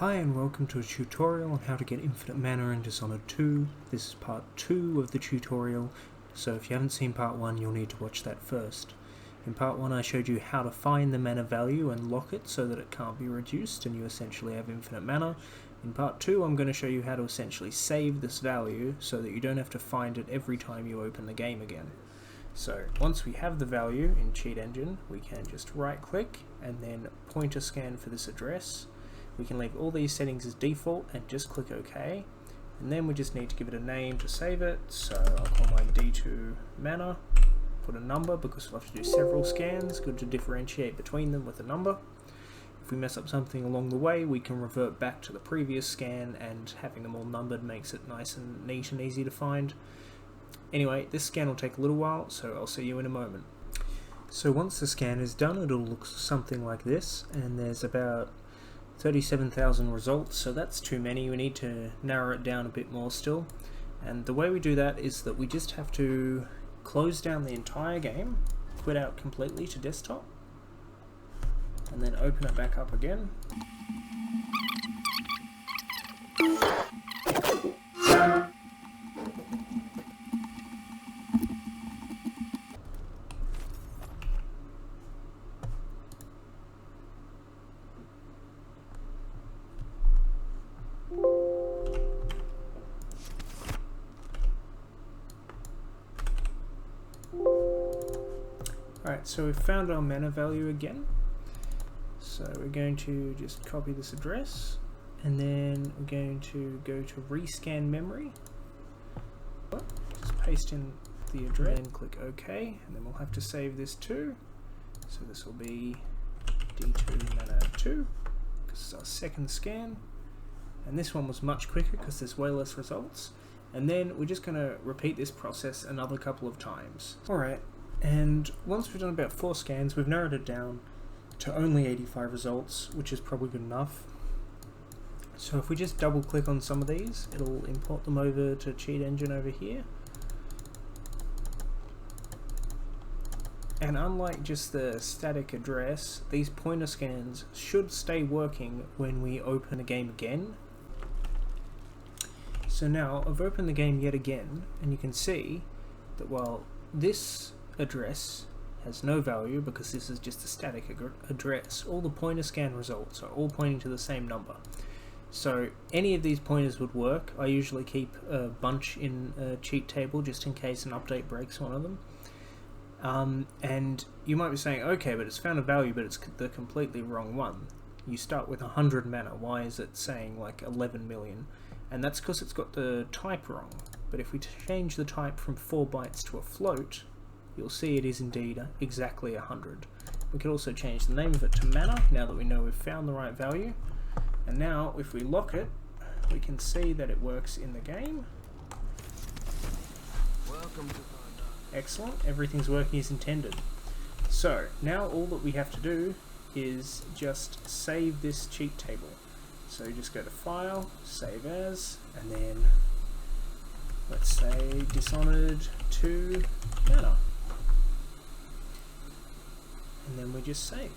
Hi and welcome to a tutorial on how to get infinite mana in Dishonored 2. This is part 2 of the tutorial, so if you haven't seen part 1 you'll need to watch that first. In part 1 I showed you how to find the mana value and lock it so that it can't be reduced and you essentially have infinite mana. In part 2 I'm going to show you how to essentially save this value so that you don't have to find it every time you open the game again. So once we have the value in Cheat Engine, we can just right click and then pointer scan for this address. We can leave all these settings as default and just click OK, and then we just need to give it a name to save it. So I'll call mine D2 mana, put a number because we'll have to do several scans, good to differentiate between them with a number. If we mess up something along the way, we can revert back to the previous scan, and having them all numbered makes it nice and neat and easy to find. Anyway, this scan will take a little while, so I'll see you in a moment. So once the scan is done, it'll look something like this, and there's about 37,000 results, so that's too many. We need to narrow it down a bit more still, and the way we do that is that we just have to close down the entire game, quit out completely to desktop, and then open it back up again. Alright, so we've found our mana value again. So we're going to just copy this address, and then we're going to go to rescan memory. Just paste in the address, and click OK, and then we'll have to save this too. So this will be D2 mana 2, because it's our second scan. And this one was much quicker because there's way less results. And then we're just going to repeat this process another couple of times. Alright. And once we've done about 4 scans, we've narrowed it down to only 85 results, which is probably good enough. So if we just double click on some of these, it'll import them over to Cheat Engine over here. And unlike just the static address, these pointer scans should stay working when we open the game again. So now I've opened the game yet again, and you can see that while this address has no value because this is just a static address, all the pointer scan results are all pointing to the same number. So any of these pointers would work. I usually keep a bunch in a cheat table just in case an update breaks one of them. And you might be saying, okay, but it's found a value, but it's the completely wrong one. You start with 100 mana, why is it saying like 11 million? And that's because it's got the type wrong. But if we change the type from 4 bytes to a float, you'll see it is indeed exactly 100. We could also change the name of it to mana, now that we know we've found the right value. And now, if we lock it, we can see that it works in the game. Welcome to Excellent, everything's working as intended. So, now all that we have to do is just save this cheat table. So you just go to File, Save As, and then let's say Dishonored 2 mana. And then we just save.